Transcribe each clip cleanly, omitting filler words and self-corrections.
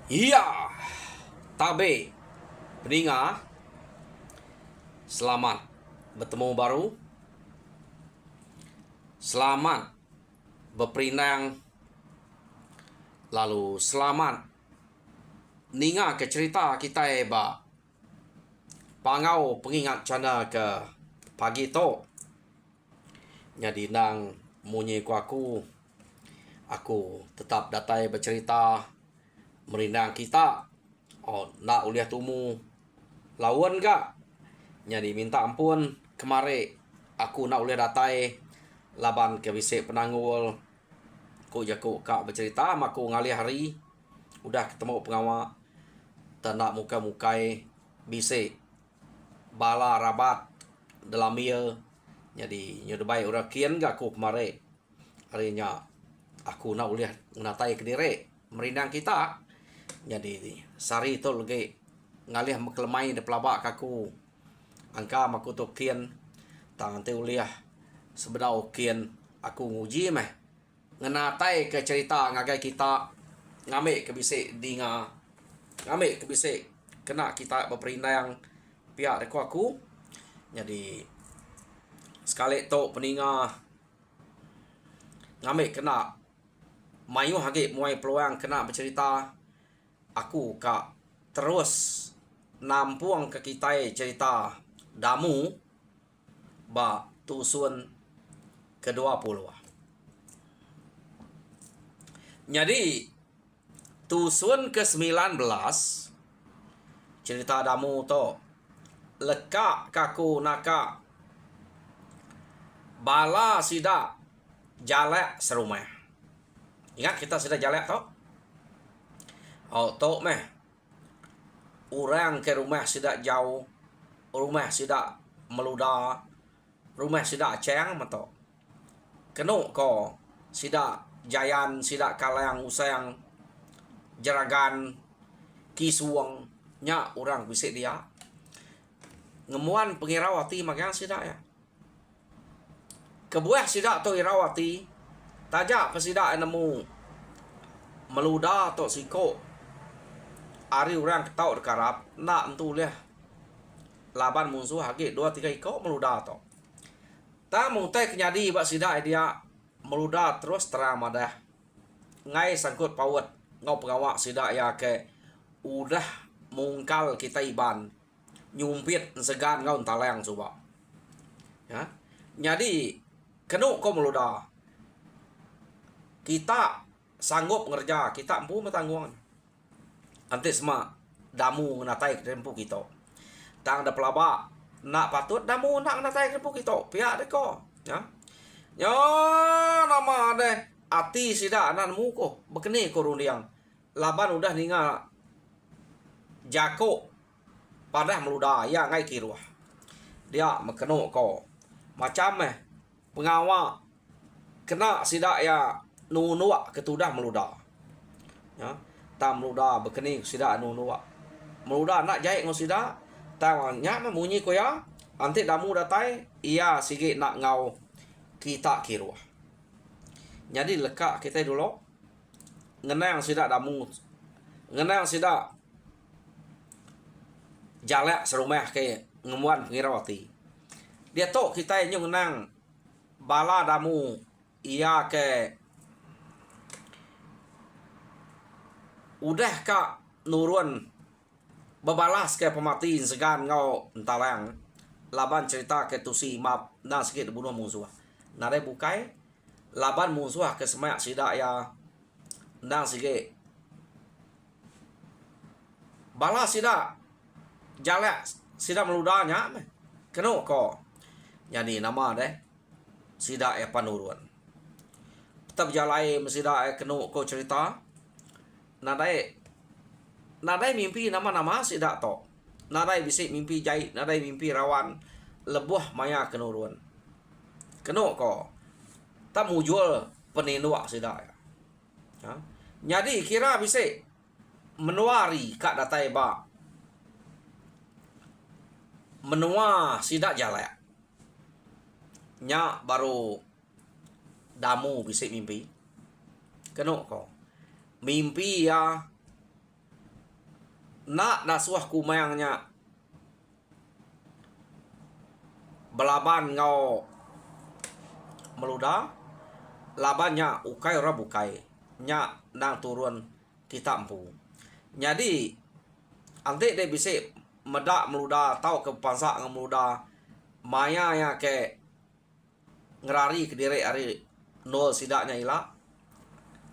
Iya, tabe, peninga, selamat bertemu baru, selamat berperindang, lalu selamat ninga ke cerita kita ba pangau pengingat cana ke pagi to. Jadi nang munyi ku aku tetap datai bercerita merindang kita. Oh, nak uliah tumu lawan gak? Jadi minta ampun kemari aku nak uliah datai laban ke bisik penanggul ku jaku kak bercerita maku ngalih hari udah ketemu pengawak tak nak muka-mukai bisik bala rabat dalam ia. Jadi nyodobai ura kian gak aku kemari harinya aku nak uliah menatai kediri merindang kita. Jadi sari tu lagi ngalih mekelemai de pelabak kaku angka maku tu kian tangan te uliah sebedau kian aku nguji meh ngenatai ke cerita ngagai kita ngambil ke bisik dinga ngambil ke bisik kena kita berperindang pihak deku aku. Jadi sekali tu peninga ngambil kena mayu hagi muai peluang kena bercerita aku kak terus nampuang ke kita cerita damu ba tusun ke-20. Jadi tusun ke-19 cerita damu to lekak kaku naka bala sida jalak serumah. Ingat kita sudah jalak to? Oh to meh orang ke rumah sida jauh, rumah sida meluda, rumah sida ceng mato. Kenu ko sida jayan sida kalang usang jeragan kisuang nya orang bisik dia ngemuan pengirawati magang sida ya kebuah sida to irawati tajak pesida nemu meluda to siko ari orang ketau dekarap nak entu leh laban musuh hagi 2-3 iko meluda to ta mungtai kenyadi bak sida dia meluda terus terang madah ngai sangkut pawat ngau pengawak sida ya ke udah mungkal kita iban nyumpit segan ngau talang coba ya. Jadi kenu ko meluda kita sanggup ngerja kita empu metanggungan anti semua damu natai tempu kita tang da pelaba nak patut damu nak natai tempu kita pihak deko ya yo nama deh ati sida anan mu ko bekeni ko rundiang laban udah ninga jako padah meluda ya ngai kiruah dia mekeno ko macam pengawak kena sida ya nunuak ketudah meluda ya ta meluda bekeni sida nunuak meluda nak jahit ngau sida ta nya munyi ko ya anti damu datai ia sigi nak ngau kita kiruah. Jadi lekak kita dulu ngenang sida damu ngenang sida jalak serumah ke ngemuan pengirawati dia to kita nyu ngenang bala damu ia ke udah kak nurun bebalas ke pemati segan ngau entalang laban cerita ke tusi map na sikit bunuh musuh nare bukai laban musuh ke semak sida ya nang sikit balas sida jalak sida meludanya kenu ko. Jadi nama deh sida ya panurun tetap jalai mesida kenu ko cerita nadai mimpi nama-nama sida to nadai bisik mimpi jai nadai mimpi rawan lebuh maya kenurun kenu ko tak mujul peninduak sida ya. Jadi kira bisik menuari kak datai ba menua sida jalak nya baru damu bisik mimpi kenu ko mimpi ya nak dasuah kumangnya belaban ngau meluda labannya ukai ora bukai nya nang turun kita empu. Jadi ante de bisa medak meluda tau ke pansa ngam meluda maya ya ke ngerari ke diri ari nol sidaknya ila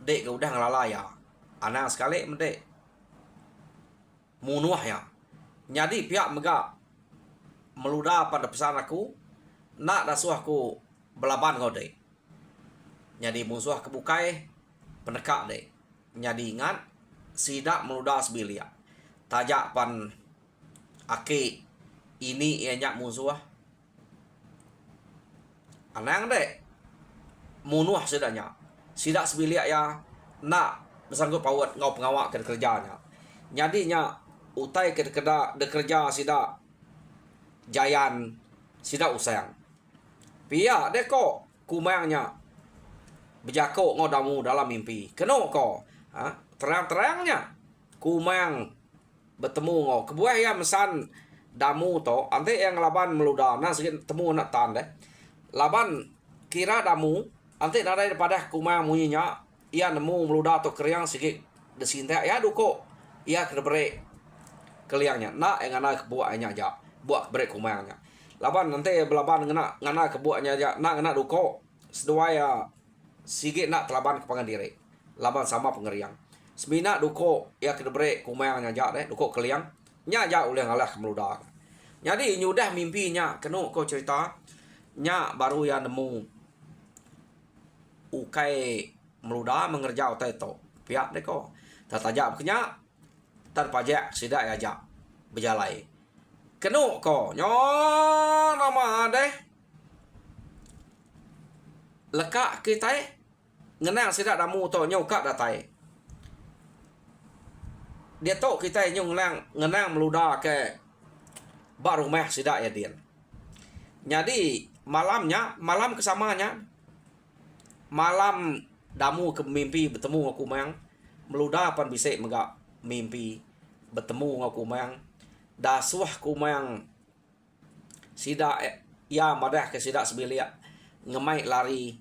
dek ke udah ngelala ya anang sekali mendek munuah ya. Jadi pihak mega meluda pada pesan aku nak dasuah ku belaban kau dek. Jadi musuh kebukai penekak dek. Jadi ingat sidak meluda sebilia tajak pan aki ini ianya musuh anang dek munuh sedanya sidak sebilia ya nak bersanggup pawat ngau pengawak ke kerjanya. Jadi nya utai ke kerja sidak jayan sidak usang pia deko kumangnya bejako ngodamu dalam mimpi keno ko terang-terangnya kumang bertemu ngo kebuah ya mesan damu to ante yang laban meluda na sikit temu nak tan deh laban kira damu ante nada daripada kumang munyinya ia nemu meluda to kriang sikit desinta ya duko ia kebre keliangnya nak yang ana kebuahnya aja buat break kumangnya laban nanti belaban ngana kebuahnya aja nak ngana duko sedua ya sige nak telaban ke pangandiri laban sama pengeriang semina duko ya kebre kumangnya aja deh duko keliang nya aja uleh ngalah kemeluda. Jadi nyudah mimpinya kenu ko cerita nya baru ya nemu ukai meluda mengerja otai to pihak deh ko tatajak kenya terpajak sidak aja berjalai kenu ko nyo nama deh lekak kita ngenang sidak damu to nyokak datai dia to kita ngenang meluda ke baru meh sidak ya dia. Jadi malam kesamanya malam damu ke mimpi bertemu aku mang meluda pan bisa megak mimpi bertemu aku mang dasuah kumang sidak ya madah ke sidak sebilia ngemai lari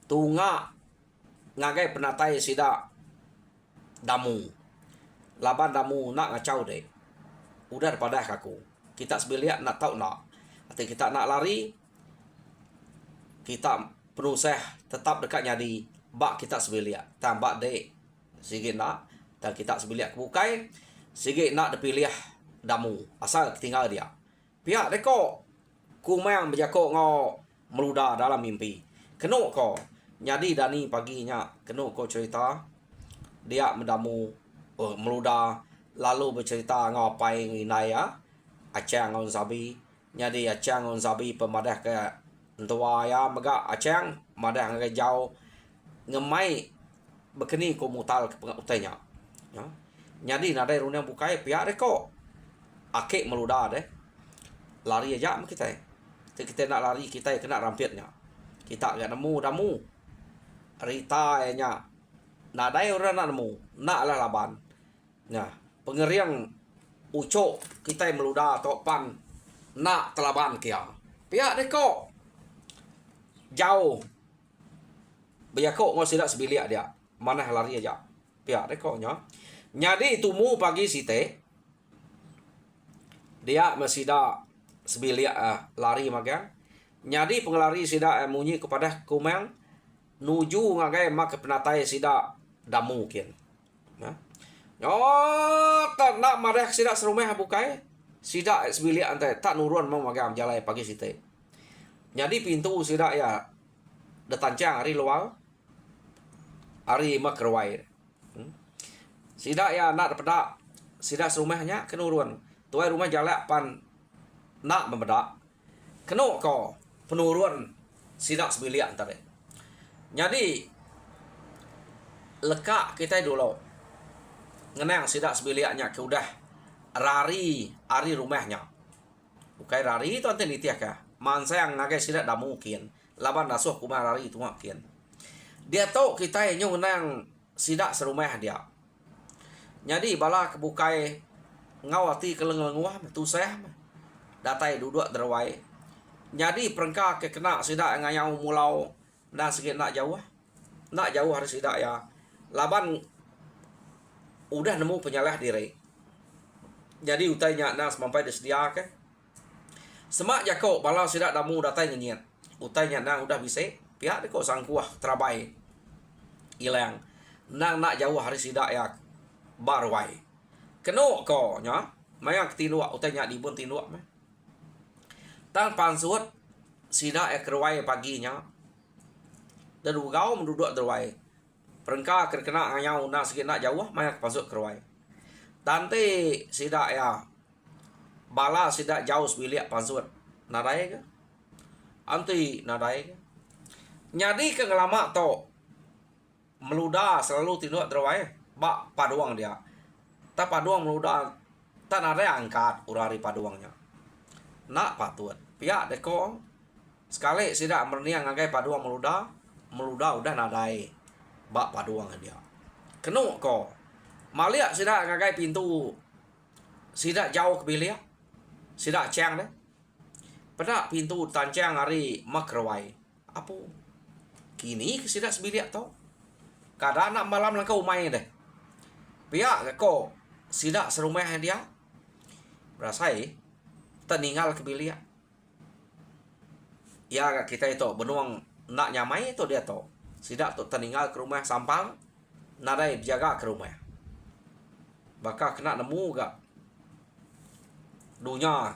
tunga ngagai penatai sidak damu laban damu nak ngacau deh udah daripada aku kita sebilia nak tahu nak atau kita nak lari kita penuh tetap dekat nyadi bak kita sebilia tambah deh sige nak dan kita sebilia kebukai sige nak dipilih damu asal tinggal dia pihak deko kumang berjako ngo meluda dalam mimpi kenu ko nyadi dani paginya kenu ko cerita dia mendamu meluda lalu bercerita ngapai nginaya acang on sabi nyadi acang on sabi pemadah ke tua ya mega acang madah ke jauh ngemai bekeni ko mutal ke utainya ya nyadi nadai runya bukai pihak deko akik meluda deh lari aja sama kita kita nak lari kita kena rampitnya kita gak nemu damu rita nya nadai orang nak nemu nak lah laban nah pengeriang ucok kita meluda topan nak telaban kia pihak deko jauh beyako ngau sidak sebilik dia mana lari aja pihak deko nya nyadi tumu pagi site dia masih dah sebilik lari magang nyadi pengelari sida munyi kepada kumang nuju ngagai mak penatai sida damu kian tak nak marah sida serumah bukai sida sebilik antai tak nurun mau magang jalai pagi site nyadi pintu sida ya detancang hari luar hari makrwai sida ya nak dapat sida serumahnya kenurun tuai rumah jalak pan nak membedak keno ko penurun sidak sebilik antara jadi lekak kita dulu ngenang sidak sebiliknya ke udah rari ari rumahnya bukai rari itu ante nitiah ka mansang nagai sidak dah mungkin laban dasuh kumar rari itu mungkin dia tahu kita yang ngenang sidak serumah dia Jadi bala kebukai ngau ati keleng-lenguah tu seh datai duduk derwai. Jadi perengka ke kena sida ngayau mulau dan sikit nak jauh. Nak jauh harus sida ya. Laban udah nemu penyalah diri. Jadi utainya nas sampai disedia ke. Semak jakok bala sida damu datai nyenyian. Utainya nang udah bisa pihak deko sangkuah terabai. Ilang. Nang nak jauh harus sida ya barwai. Keno ko nya mayang tiluak utainya dibun tiluak mah. Tang pansuat sida kerwai paginya. Dan ugau menduduk derwai. Perengka kena ngayau nak sikit nak jauh mayang pansuat kerwai. Tante sida ya bala sida jauh sebiliak pansuat. Nadai ke? Anti nadai ke? Nyadi ke ngelama to meluda selalu tinduk derwai. Bak paduang dia. Tak paduang meluda tak nadai angkat urari paduangnya. Nak patut. Pihak deko sekali sida merniang ngagai paduang meluda udah nadai. Bak paduang dia. Kenu ko. Malia sida ngagai pintu sida jauh ke bilia. Sida cang deh. Pada pintu tancang hari makrewai. Apa? Kini sida sebilia to. Kadang nak malam langkau umai deh. Pihak deko sida serumah dia. Berasai teninggal ke bilia. Ya kita itu benuang nak nyamai itu dia to. Sida tu teninggal ke rumah sampal. Nadai jaga ke rumah. Baka kena nemu gak dunya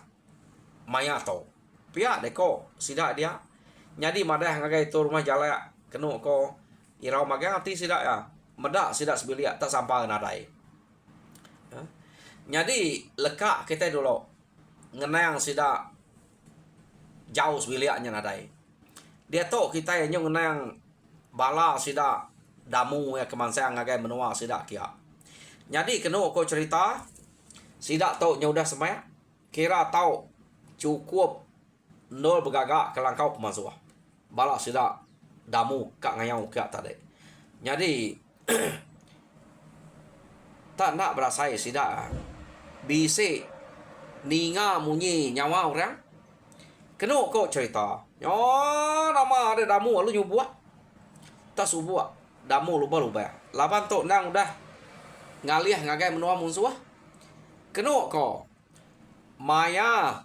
maya to. Pihak deko sida dia. Nyadi madah ngagai tu rumah jala kenu ko irau magang ati sida ya. Medak sida sebilia tak sampal nadai. Nyadi lekak kita dulu ngenang sida jauh sebiliaknya nadai. Dia to kita yang ngenang bala sida damu ya kemansang ngagai menua sida kia. Jadi kena ko cerita sida to nya udah semaya kira tau cukup nol bergagak kelangkau pemasuah. Bala sida damu kak ngayau kia tadi. Jadi tak nak berasai sida bisi ninga munyi nyawa orang. Kena ko cerita. Oh nama ada damu lu nyubuat. Tak subuat. Damu lupa-lupa. Laban tok nang udah ngalih ngagai menua musuh. Kena ko. Maya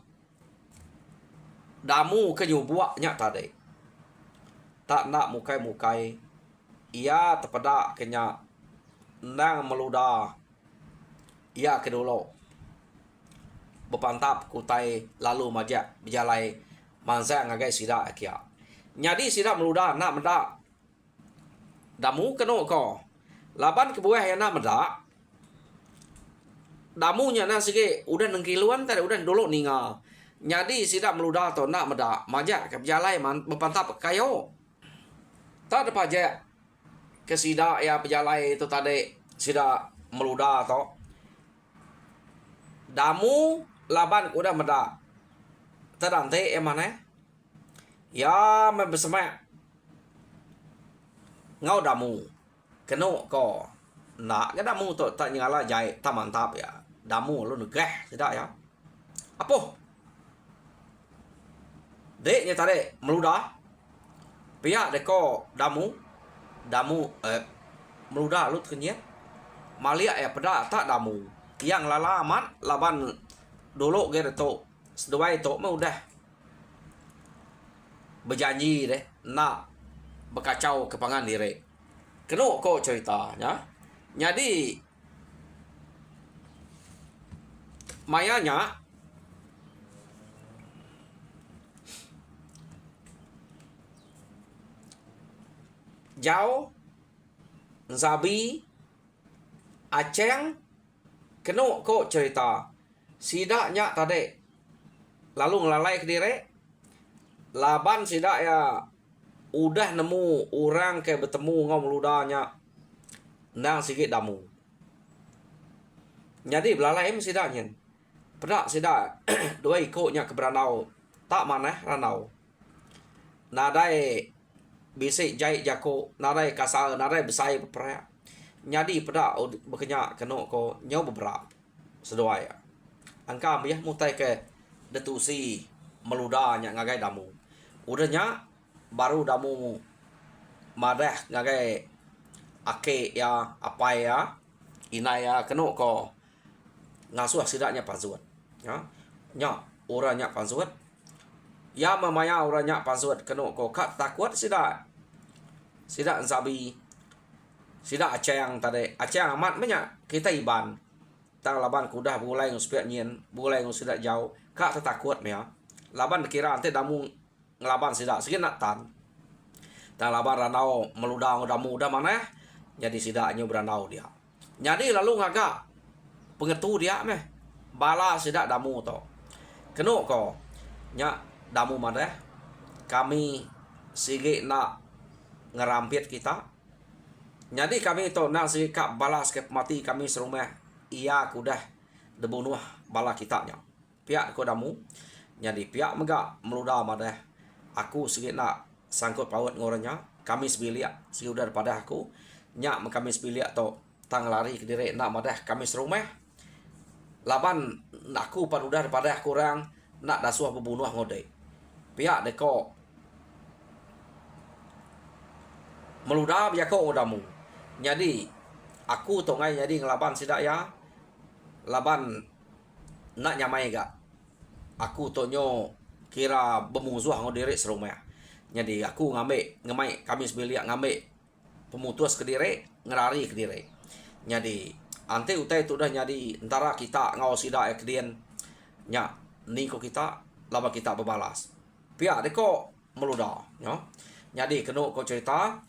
damu ke nyubuatnya tadi. Tak nak mukai-mukai. Ia terpedak kenya nang meluda. Ia kedulu. Berpantap kutai lalu majak berjalai mansa ngagai sida akia. Nyadi sida meluda nak mendak. Damu kena ko. Laban kebuah yang nak mendak. Damunya nak sikit udah nengkiluan tadi udah dulu ninga. Nyadi sida meluda to nak mendak majak ke berjalai berpantap kayo. Tak ada pajak ke sida ya berjalai itu tadi sida meluda to. Damu laban udah mendak. Terdante mana? Ya bersama ngau damu. Kena ko. Nak ke damu tu tak nyala jai tak mantap ya. Damu lu negah tidak ya. Apa? Deknya tadi meludah. Pihak deko damu. Damu meludah lu kenyat. Malia ya pada tak damu. Yang lala amat laban dulu gitu tu. Sedua itu mah udah berjanji deh nak berkacau kepangan diri. Kena kok ceritanya. Jadi mayanya jauh Zabi Aceng kena kok cerita sidaknya tadi lalu ngelalai ke diri laban sidak ya udah nemu orang ke bertemu ngom ludanya nang sikit damu. Jadi belalai sidaknya pedak sidak dua ikutnya ke beranau tak mana ranau nadai bisik jahit jako nadai kasar nadai besai peperak Nyadi pada berkenyak kena ko nyo beberapa sedoai. Angka ya mutai ke detusi meluda nya ngagai damu. Udahnya baru damu madah ngagai ake ya apa ya inaya kena ko ngasuh sidaknya pansuat. Ya. Nya orangnya pansuat. Ya mamaya orangnya pansuat kena ko kat takut sidak. Sidak sabi. Sidak acang tadi. Acang amat banyak kita iban. Tang laban kudah bulai nguspiak nyen, bulai ngusidak jauh. Kak takut ya. Laban kira ante damu ngelaban sidak sikit nak tan. Tang laban ranau meludang damu udah mana? Jadi sidaknya beranau dia. Jadi lalu ngagak pengetu dia meh. Bala sidak damu to. Keno ko nya damu mana? Kami sige nak ngerampit kita. Jadi kami to nak sige kak balas ke mati kami serumah. Ia kudah debunuh bala kitanya. Pihak ko damu. Jadi pihak mega meluda madah. Aku sige nak sangkut paut ngoranya. Kami sebiliak sige udah daripada aku. Nyak kami sebiliak to tang lari ke diri nak madah kami serumah. Laban aku pan udah daripada aku orang nak dasuah berbunuh ngode. Pihak deko meluda biar ko damu. Jadi aku to ngai jadi ngelaban sidak ya. Laban nak nyamai gak. Aku to nyo kira bermusuh ngodiri serumah. Jadi aku ngamai kami sebiliak ngamai pemutus ke diri ngerari ke diri. Jadi ante utai tu dah jadi antara kita ngau sidak ekdien nya ni ko kita laba kita berbalas. Pihak deko meluda nyo. Jadi kena ko cerita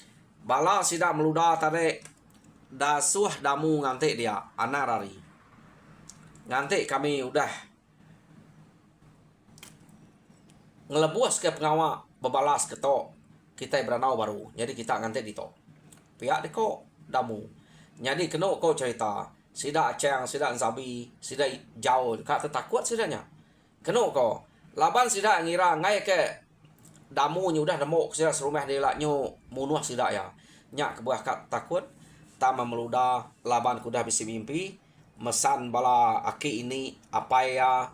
bala sidak meluda tadi dasuh damu ngante dia anak rari. Ngante kami udah ngelebuas ke pengawak berbalas ke to kita beranau baru. Jadi kita ngante di to. Pihak deko damu. Jadi kena ko cerita sidak acang, sidak sabi, sidak jauh kak takut sidaknya. Kena ko laban sidak ngira ngai ke damu nya udah nemu sidak serumah dia lah nyu munuh sidak ya. Nyak kebuah kak takut tama meluda laban kudah bisi mimpi mesan bala aki ini apa ya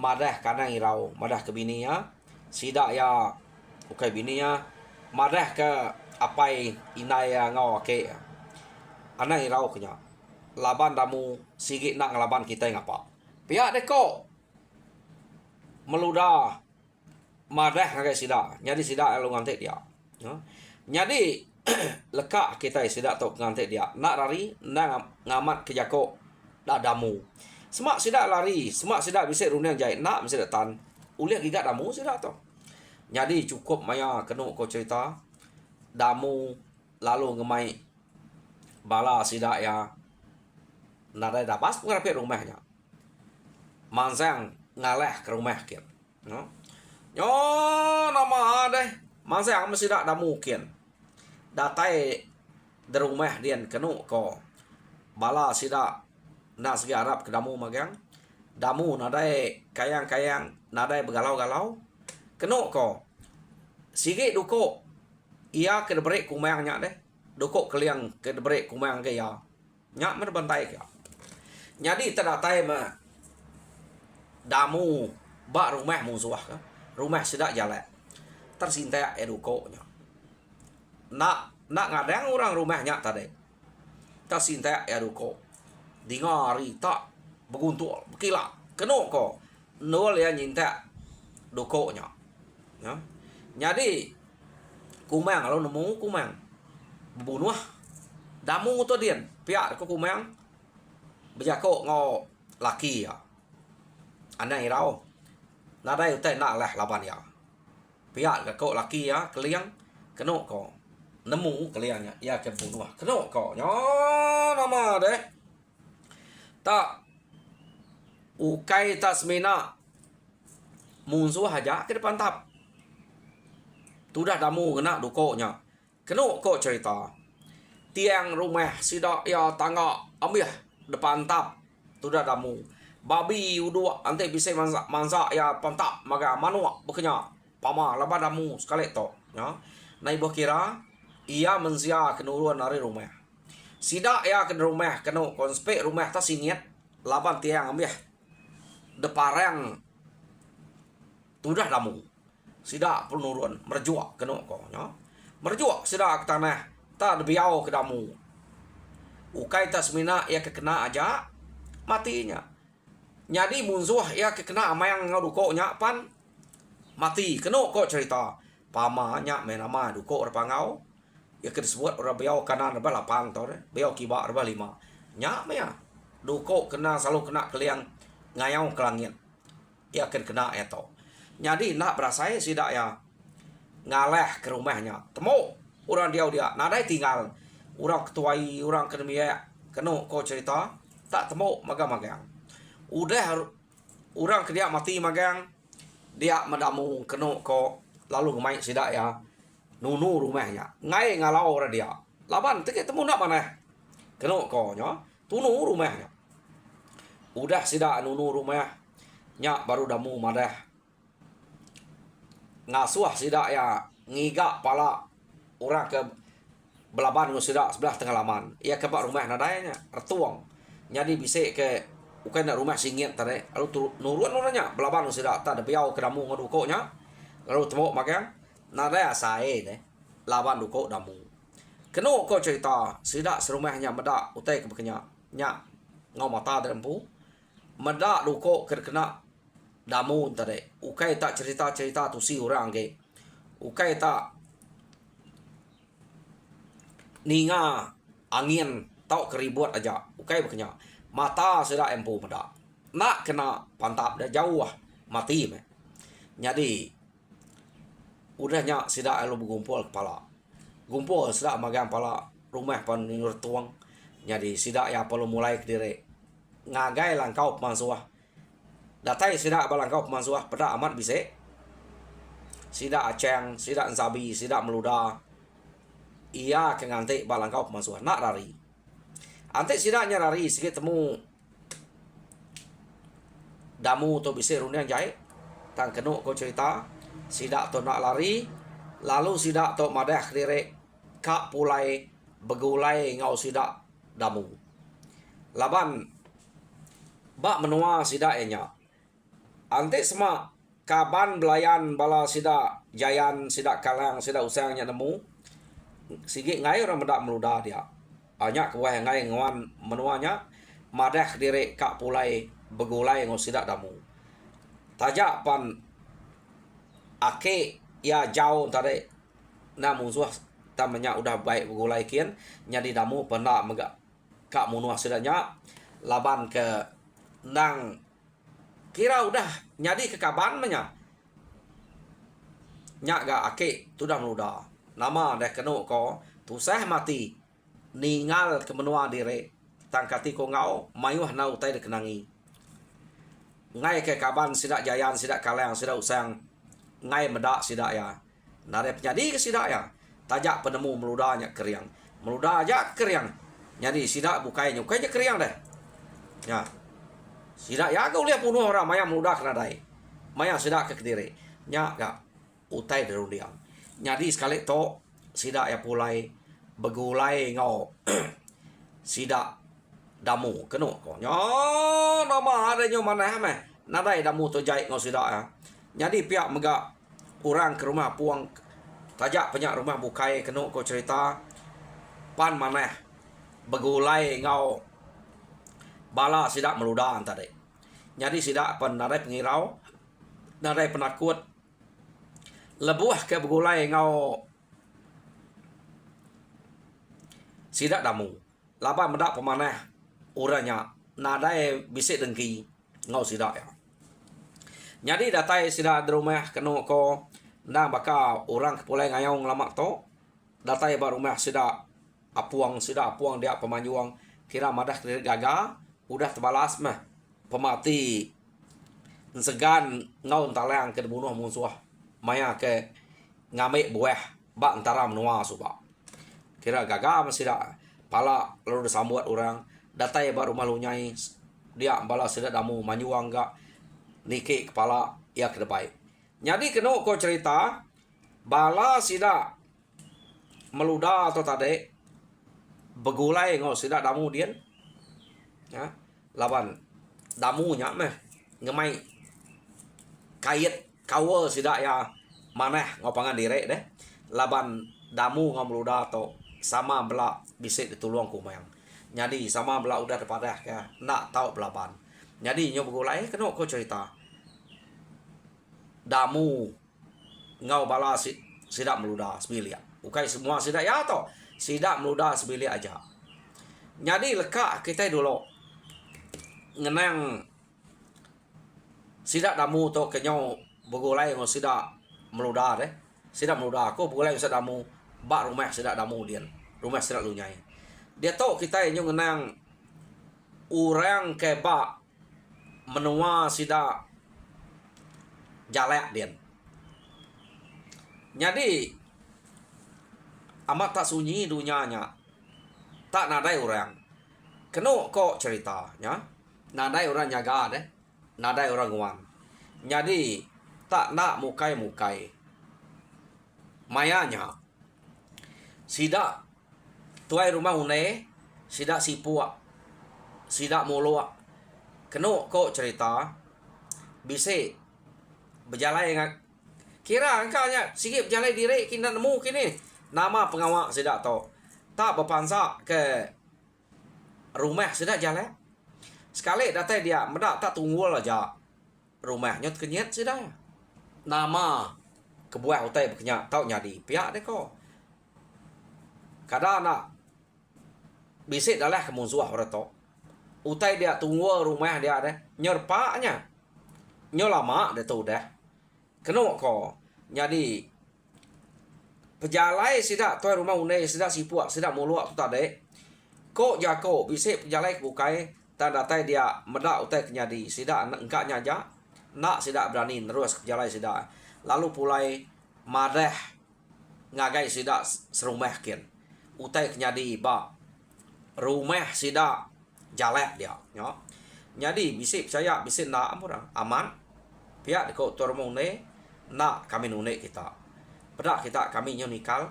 madah kana irau madah ke bini ya sidak ya ukai bini ya madah ke apa inaya ngau aki ana irau kenya laban damu sigit nak laban kita ngapa pihak deko meluda madah ngagai sidak jadi sidak lu ngantek dia ya. Jadi lekak kita sidak tok ngantek dia nak lari nak ngamat ke jako dak damu semak sidak lari semak sidak bisa runiang jahit nak mesti datang uliah gigat damu sidak tok. Jadi cukup maya kena ko cerita damu lalu ngemai bala sidak ya nadai dapas ngarep rumahnya mansang ngaleh ke rumah kian no yo nama deh mansang mesti dak damu kian datai di rumah dian kenu ko bala sidak nas gi Arab ke damu magang damu nadai kayang-kayang nadai bergalau-galau kenu ko sige duko ia ke debrek kumang nya deh duko keliang ke debrek kumang ke ya nya mer bantai ke jadi terdatai ma damu ba rumah musuh ka rumah sidak jalan tersinta eduko nya nak ngadang orang rumahnya tadi tersinta eduko dingari tak beguntul bekila keno ko nol ya nyinta dokonya ya jadi kumang kalau nemu kumang bunuh damu to dian pihak ko kumang bejako ngo laki ya ana irau nadai utai nak lah laban ya pihak ko laki ya keliang keno ko nemu keliangnya ya ke bunuh keno ko nyo nama deh tak ukai tasmina musuh aja ke depan tap tudah damu kena dukonya kena kok cerita tiang rumah sidak ya tangga ambil depan tap tudah damu babi udua ante bisa mansa ya pantak maga manua bekenya pama laba damu sekali to ya nai kira ia mensia kenuruan dari rumah Sida ya ke rumah keno konspek rumah ta singit laban tiang ambil deparang tudah damu. Sida penurun merjuak keno ko nya. Merjuak sida ke tanah ta debiau ke damu. Ukai ta semina ya kekena aja matinya. Jadi munzuh ya kekena amayang ngaduko nya pan mati keno ko cerita pamanya menama duko repangau ya disebut ora biau kanan rebah lapang tau biau kiba rebah lima nya mea duko kena selalu kena keliang ngayau ke langit ya kena eto jadi nak berasai sidak ya ngaleh ke rumahnya temu orang dia nadai tinggal orang ketuai orang kedemia keno ko cerita tak temu magang-magang udah orang kedia mati magang dia mendamu keno ko lalu main sidak ya nunu rumahnya ngai ngalau orang dia laban teke temu nak mana keno ko nya tunu rumahnya udah sidak nunu rumah nya baru damu madah ngasuh sidak ya ngiga pala orang ke belaban ngo sidak sebelah tengah laman ia ke rumah nadanya retuang jadi bisa ke bukan nak rumah singit tadi lalu nurun orangnya belaban ngo sidak tak ada biau ke damu ngadukonya lalu temu makan nadaya sae deh lawan duko damu keno ko cerita sidak serumahnya medak utai ke bekenya nya ngau mata dempu medak duko kena damu tadi ukai tak cerita-cerita tu si orang ke ukai tak ninga angin tau keribut aja ukai bekenya mata sidak empu medak nak kena pantap dah jauh mati me jadi udahnya sidak elu bergumpul kepala gumpul sidak magang pala rumah pan ningur tuang jadi sidak ya perlu mulai ke diri ngagai langkau pemansuah datai sidak balangkau pemansuah pada amat bisa sidak aceng sidak sabi sidak meluda ia ke ngantik balangkau pemansuah nak lari antik sidaknya lari sikit temu damu tu bisa runian jahit tang kenu ko cerita sidak to nak lari lalu sidak to madah lirik kak pulai begulai ngau sidak damu laban bak menua sidak enya ante semak kaban belayan bala sidak jayan sidak kalang sidak usangnya nemu sigi ngai orang mendak meluda dia banyak kuah ngai ngawan menuanya madah lirik kak pulai begulai ngau sidak damu tajak pan ake ya jauh tadi namun suah tamanya udah baik begulai kian nyadi damu pernah megak kak munuah sedanya laban ke nang kira udah nyadi ke kaban nya nyak ga ake tu dah meluda nama dah kenu ko tu sah mati ningal ke menua dire tangkati ko ngau mayuh na utai de kenangi ngai ke kaban sidak jayan sidak kalang sidak usang ngai medak sidak ya nare penyadi ke sidak ya tajak penemu meludanya keriang meluda aja keriang jadi sidak bukai nyukai je keriang deh ya sidak ya kau lihat punuh orang maya meluda kena dai maya sidak ke kediri nya gak utai derundiang jadi sekali to sidak ya pulai begulai ngau sidak damu kenu ko nya nama ada nyo mana meh nadai damu to jai ngau sidak ya jadi pihak megak orang ke rumah puang tajak penyak rumah bukai kenu ko cerita pan maneh begulai ngau bala sidak meluda tadi jadi sidak pan nadai pengirau nadai penakut lebuh ke begulai ngau sidak damu laba medak pemaneh uranya nadai bisik dengki ngau sidak ya jadi datai sidak di rumah kenu ko nang baka orang kepulai ngayong lama to datai ba rumah sidak apuang dia pemanjuang kira madah kira gaga udah terbalas mah pemati segan ngau talang ke bunuh musuh maya ke ngamik buah ba antara menua suba kira gaga masih dak pala lalu disambut orang datai ba rumah lunyai dia bala sidak damu manjuang ga niki kepala ya ke depan jadi kena ko cerita bala sida meluda atau tadi begulai ngo sida damu dian. Ya, laban damunya meh ngemai kait kawa sida ya maneh ngopangan direk deh. Laban damu ngomluda to sama bela bisik ditulung kumayang. Jadi sama bela udah depadah ya nak tahu belaban. Jadi nyo begulai kena ko cerita. Damu ngau bala sidak meluda sebilik. Ukai semua sidak ya to. Sidak meluda sebilik aja. Jadi lekak kita dulu ngenang sidak damu to kenyo begulai ngo sidak meluda deh. Sidak meluda aku begulai sidak damu bak rumah sidak damu dian. Rumah sidak lunyai. Dia to kita nyo ngenang orang kebak menua sidak jalek dian. Jadi amat tak sunyi dunianya. Tak nadai orang. Kena kok ceritanya. Nadai orang jaga deh. Nadai orang nguan. Jadi tak nak mukai-mukai. Mayanya. Sidak tuai rumah une. Sidak sipua. Sidak mulua. Kena kok cerita. Bisa berjalan yang kira angkanya sikit berjalan diri kita nemu kini nama pengawak sidak to tak berpansak ke rumah sidak jalan sekali datang dia medak tak tunggu aja rumahnya kenyat sidak nama kebuah utai berkenyak tau nyadi pihak deh kok kadang nak bisik dah lah kemusuh orang to utai dia tunggu rumah dia deh nyerpaknya nyolama deh tu dah kena ko jadi pejalai sidak tuai rumah unai sidak sipuak sidak muluak tu tade ko jako bisa pejalai bukai tanda tai dia medak utai kenyadi sidak engkak nyaja nak sidak berani terus pejalai sidak lalu pulai madah ngagai sidak serumah kin utai kenyadi ba rumah sidak jalek dia yo jadi bisa percaya bisa nak aman pihak ko tuai rumah unai nak kami nunek kita. Pada kita kami nyo nikal.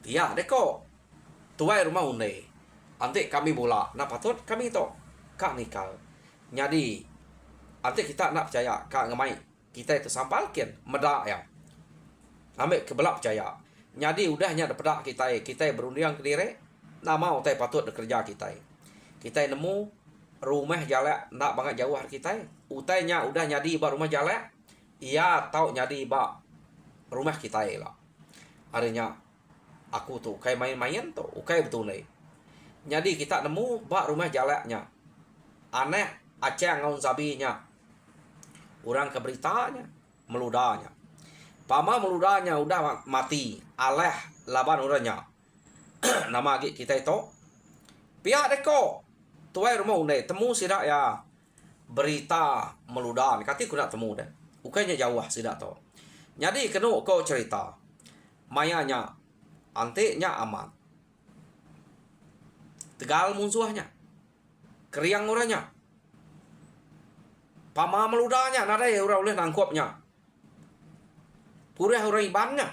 Dia deko. Tuai rumah unde. Ante kami bola. Nak patut kami to. Kak nikal. Jadi ante kita nak percaya kak ngemai kita itu sampalkin medak ya. Ambil kebelak percaya. Jadi udahnya pada kita berunding ke diri. Nama utai patut kerja kita. Kita nemu rumah jalak nak banget jauh kita. Utainya udah nyadi ba rumah jalak. Ia tahu nyadi ba rumah kita lah. Artinya aku tuh kayak main-main tuh, kayak betul nih. Jadi kita nemu ba rumah jalaknya. Aneh aceh ngaun sabinya. Orang keberitanya meludanya. Pama meludanya udah mati. Aleh laban orangnya. Nama kita itu pihak deko. Tuai rumah unde temu sidak ya berita meludan kati ku nak temu dah ukainya jauh sidak to jadi kena kau cerita mayanya anteknya aman tegal musuhnya keriang orangnya pama meludanya nada ya orang boleh nangkopnya purih orang ibannya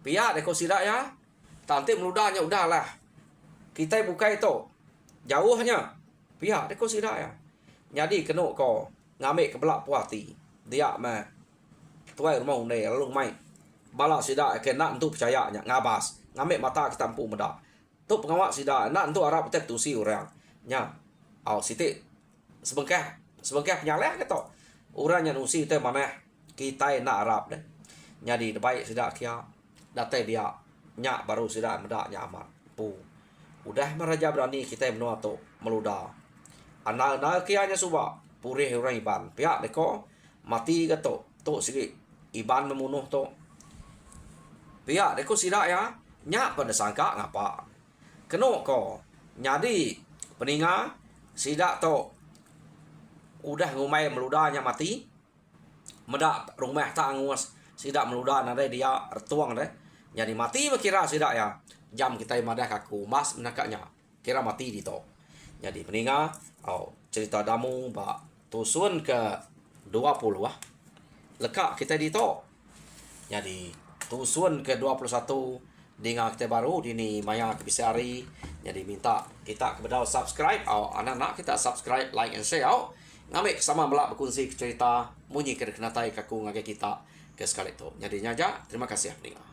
pihak deko sidak ya tante meludanya udahlah kita buka itu jauhnya pihak deko sidak ya jadi kena ko ngambil kebelak puati dia mah tuai rumah unde lalu mai bala sidak kena untuk percayanya ngabas ngambil mata kita ampu medak tu pengawak sidak nak untuk arab tek tu si orang nya au siti sebengkah penyaleh keto orangnya nusi teh mana kita nak arab deh jadi baik sidak kia datai dia nya baru sidak medak nya amat pu udah meraja berani kita menua tu meluda anak-anak kianya suba purih orang iban pihak deko mati ke to sikit iban membunuh to pihak deko sidak ya nya pada sangka ngapa kena ko nyadi peninga sidak to udah ngumai meludanya mati medak rumah tak angus sidak meluda nade dia ertuang deh jadi mati kira sidak ya jam kita madah kaku mas menakaknya kira mati di to jadi peninga cerita damu ba tusun ke 20 lekak kita di to jadi tusun ke 21 dengar kita baru di ni Maya Kebisari. Jadi minta kita kepada subscribe, anak-anak kita subscribe, like and share. Ngambil sama belak berkongsi cerita munyi kena tai kaku ngagai kita ke sekali tu. Jadi nyaja, terima kasih pendengar.